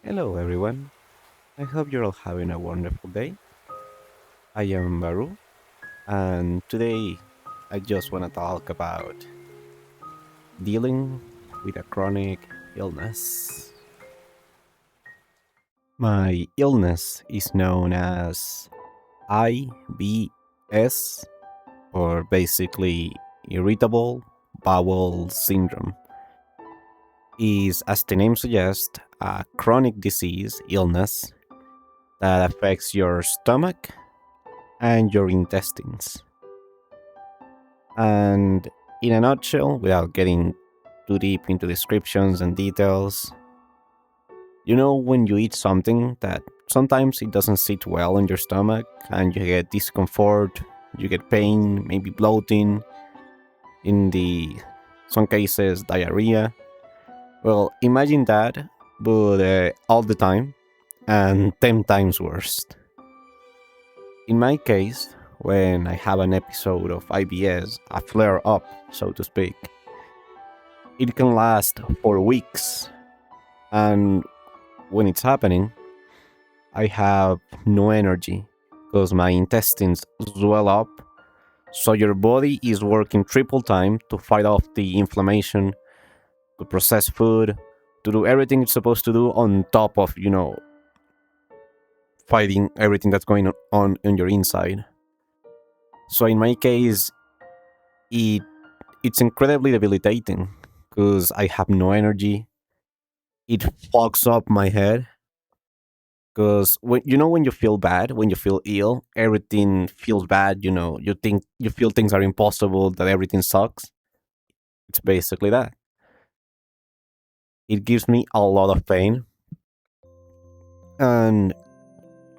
Hello, everyone. I hope you're all having a wonderful day. I am Baru, and today I just want to talk about dealing with a chronic illness. My illness is known as IBS, or basically Irritable Bowel Syndrome. Is, as the name suggests, a chronic disease illness that affects your stomach and your intestines. And in a nutshell, without getting too deep into descriptions and details, when you eat something that sometimes it doesn't sit well in your stomach and you get discomfort, you get pain, maybe bloating, in the some cases diarrhea. Well, imagine that, but all the time and 10 times worse. In my case, when I have an episode of IBS, a flare up, so to speak, it can last for weeks. And when it's happening, I have no energy because my intestines swell up. So your body is working triple time to fight off the inflammation, to process food, to do everything it's supposed to do on top of, fighting everything that's going on in your inside. So in my case, it it's incredibly debilitating because I have no energy. It fogs up my head because when you feel bad, when you feel ill, everything feels bad. You feel things are impossible, that everything sucks. It's basically that. It gives me a lot of pain, and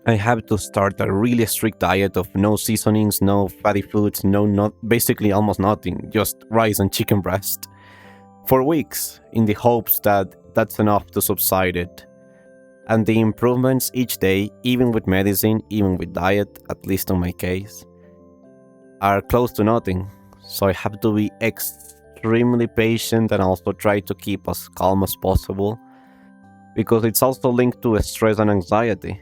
I have to start a really strict diet of no seasonings, no fatty foods, no not basically almost nothing, just rice and chicken breast for weeks in the hopes that that's enough to subside it. And the improvements each day, even with medicine, even with diet, at least in my case, are close to nothing. So I have to be extremely patient and also try to keep as calm as possible because it's also linked to stress and anxiety.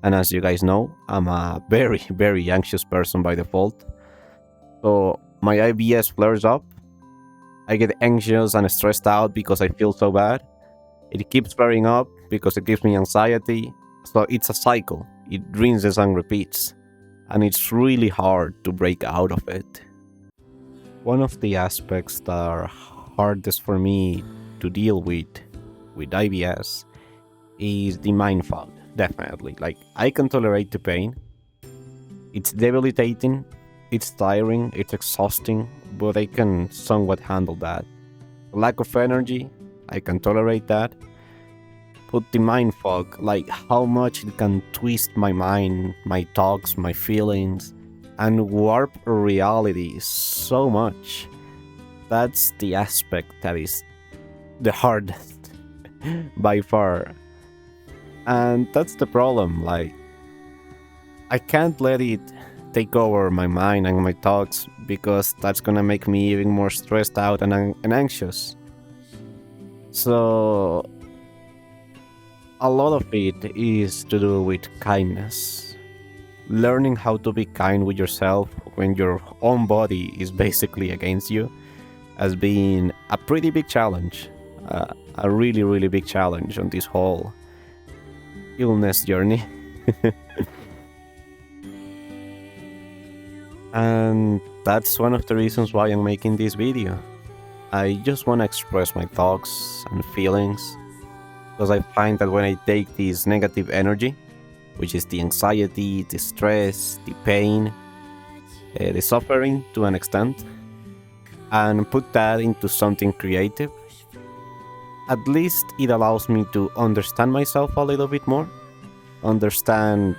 And as you guys know, I'm a very, very anxious person by default. So my IBS flares up. I get anxious and stressed out because I feel so bad. It keeps flaring up because it gives me anxiety. So it's a cycle. It rinses and repeats. And it's really hard to break out of it. One of the aspects that are hardest for me to deal with IBS is the mind fog. Definitely. Like, I can tolerate the pain. It's debilitating, it's tiring, it's exhausting, but I can somewhat handle that. Lack of energy, I can tolerate that. But the mind fog, like how much it can twist my mind, my thoughts, my feelings, and warp reality so much. That's the aspect that is the hardest by far. And that's the problem, like, I can't let it take over my mind and my thoughts because that's gonna make me even more stressed out and anxious. So, a lot of it is to do with kindness. Learning how to be kind with yourself when your own body is basically against you has been a pretty big challenge. A really, really big challenge on this whole illness journey. And that's one of the reasons why I'm making this video. I just want to express my thoughts and feelings because I find that when I take this negative energy, which is the anxiety, the stress, the pain, the suffering to an extent, and put that into something creative, at least it allows me to understand myself a little bit more, understand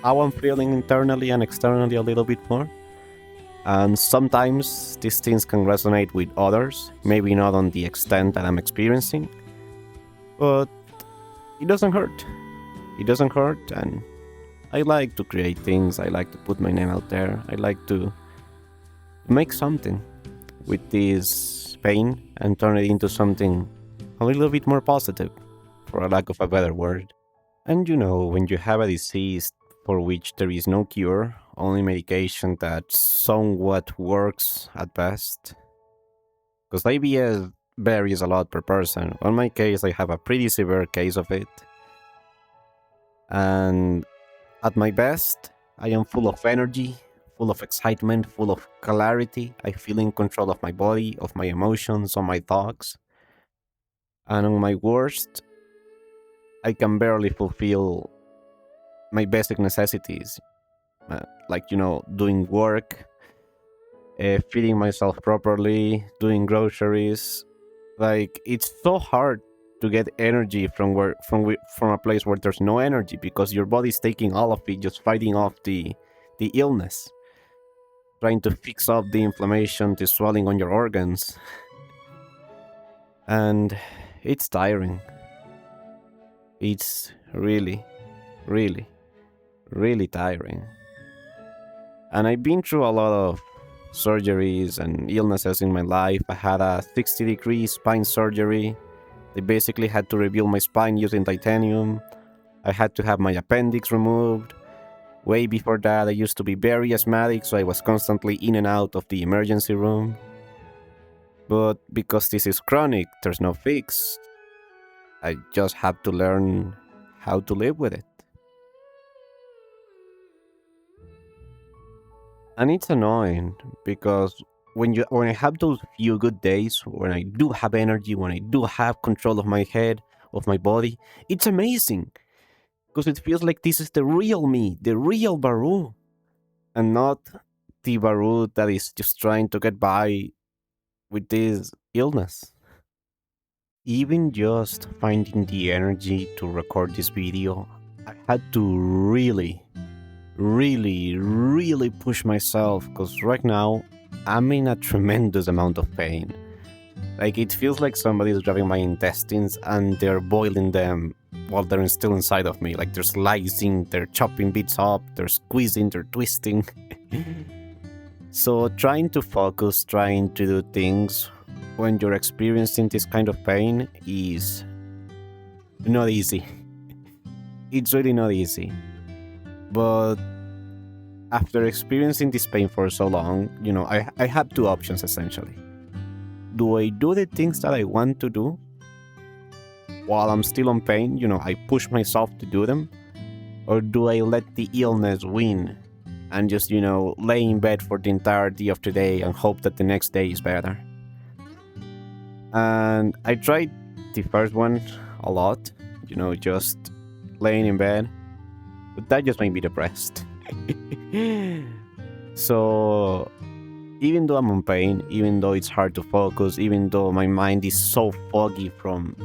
how I'm feeling internally and externally a little bit more. And sometimes these things can resonate with others, maybe not on the extent that I'm experiencing, but it doesn't hurt. It doesn't hurt, and I like to create things, I like to put my name out there, I like to make something with this pain and turn it into something a little bit more positive for a lack of a better word. And when you have a disease for which there is no cure, only medication that somewhat works at best, because IBS varies a lot per person. In my case, I have a pretty severe case of it. And at my best, I am full of energy, full of excitement, full of clarity. I feel in control of my body, of my emotions, of my thoughts. And on my worst, I can barely fulfill my basic necessities, like, doing work, feeding myself properly, doing groceries. Like, it's so hard to get energy from a place where there's no energy, because your body's taking all of it, just fighting off the illness, trying to fix up the inflammation, the swelling on your organs. And it's tiring. It's really, really, really tiring. And I've been through a lot of surgeries and illnesses in my life. I had a 60-degree spine surgery. They basically had to rebuild my spine using titanium. I had to have my appendix removed. Way before that, I used to be very asthmatic, so I was constantly in and out of the emergency room. But because this is chronic, there's no fix. I just have to learn how to live with it. And it's annoying, because when I have those few good days, when I do have energy, when I do have control of my head, of my body, it's amazing. Because it feels like this is the real me, the real Varoo, and not the Varoo that is just trying to get by with this illness. Even just finding the energy to record this video, I had to really, really, really push myself, because right now I'm in a tremendous amount of pain. Like, it feels like somebody's grabbing my intestines and they're boiling them while they're still inside of me. Like, they're slicing, they're chopping bits up, they're squeezing, they're twisting. So trying to focus, trying to do things when you're experiencing this kind of pain is not easy. It's really not easy. But after experiencing this pain for so long, I have two options essentially. Do I do the things that I want to do while I'm still on pain? I push myself to do them? Or do I let the illness win and just, lay in bed for the entirety of the day and hope that the next day is better? And I tried the first one a lot, just laying in bed, but that just made me depressed. So even though I'm in pain, even though it's hard to focus, even though my mind is so foggy from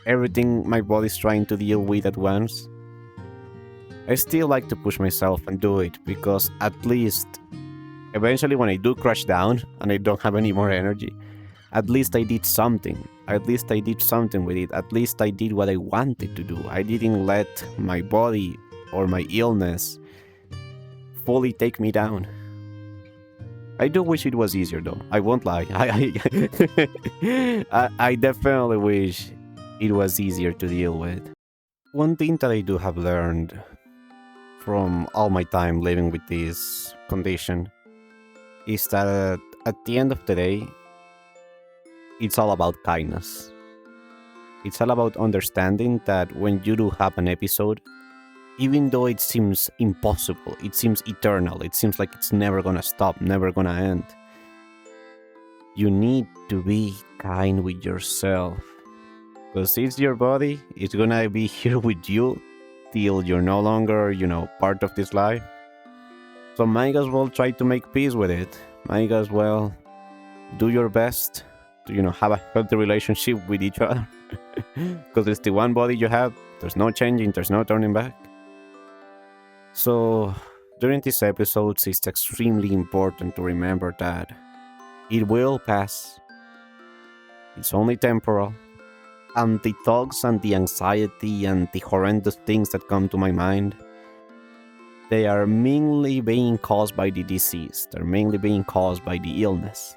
everything my body's trying to deal with at once, I still like to push myself and do it, because at least eventually when I do crash down and I don't have any more energy, at least I did something. At least I did something with it. At least I did what I wanted to do. I didn't let my body or my illness fully take me down. I do wish it was easier, though. I won't lie. I definitely wish it was easier to deal with. One thing that I do have learned from all my time living with this condition is that at the end of the day, it's all about kindness. It's all about understanding that when you do have an episode, even though it seems impossible, it seems eternal, it seems like it's never gonna stop, never gonna end, you need to be kind with yourself. Because it's your body, it's gonna be here with you till you're no longer, part of this life. So might as well try to make peace with it. Might as well do your best to, have a healthy relationship with each other. Because it's the one body you have, there's no changing, there's no turning back. So during these episodes, it's extremely important to remember that it will pass. It's only temporal. And the thoughts and the anxiety and the horrendous things that come to my mind, they are mainly being caused by the disease. They're mainly being caused by the illness.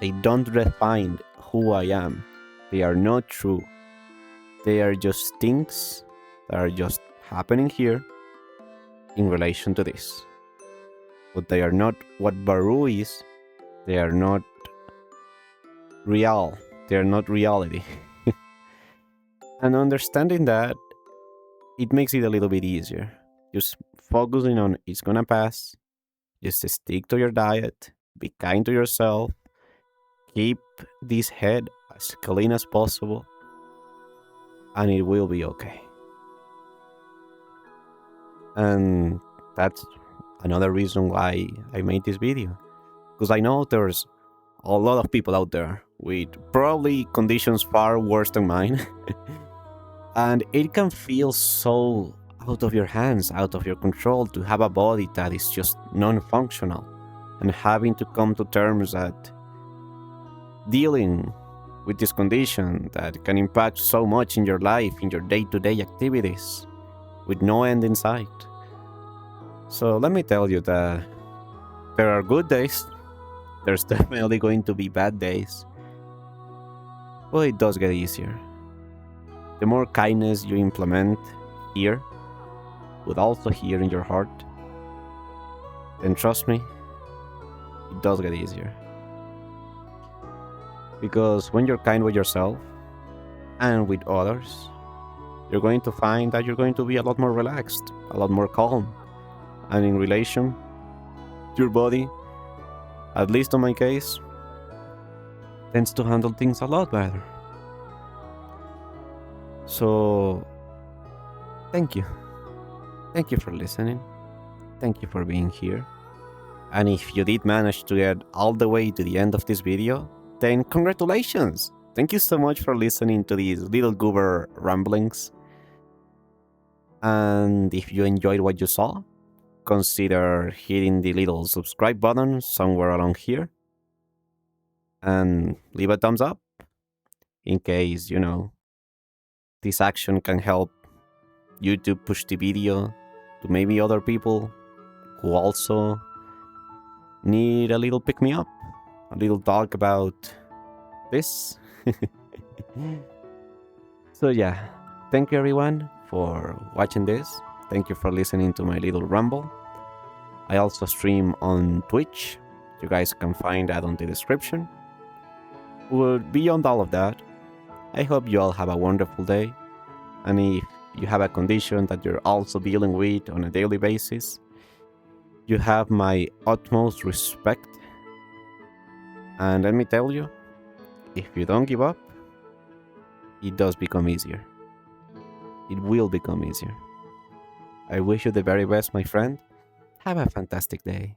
They don't define who I am. They are not true. They are just things that are just happening here in relation to this. But they are not what Baru is. They are not real. They are not reality. And understanding that, it makes it a little bit easier. Just focusing on it's gonna pass. Just stick to your diet. Be kind to yourself. Keep this head as clean as possible. And it will be okay. And that's another reason why I made this video. Because I know there's a lot of people out there with probably conditions far worse than mine. And it can feel so out of your hands, out of your control to have a body that is just non-functional, and having to come to terms that dealing with this condition that can impact so much in your life, in your day-to-day activities, with no end in sight. So let me tell you that there are good days, there's definitely going to be bad days, but it does get easier. The more kindness you implement here, but also here in your heart, then trust me, it does get easier. Because when you're kind with yourself and with others, you're going to find that you're going to be a lot more relaxed, a lot more calm. And in relation to your body, at least in my case, tends to handle things a lot better. So, thank you. Thank you for listening. Thank you for being here. And if you did manage to get all the way to the end of this video, then congratulations! Thank you so much for listening to these little goober ramblings. And if you enjoyed what you saw, consider hitting the little subscribe button somewhere along here. And leave a thumbs up in case, this action can help YouTube push the video to maybe other people who also need a little pick me up, a little talk about this. So yeah, thank you everyone for watching this. Thank you for listening to my little ramble. I also stream on Twitch. You guys can find that on the description. But beyond all of that, I hope you all have a wonderful day. And if you have a condition that you're also dealing with on a daily basis, you have my utmost respect. And let me tell you, if you don't give up, it does become easier. It will become easier. I wish you the very best, my friend. Have a fantastic day.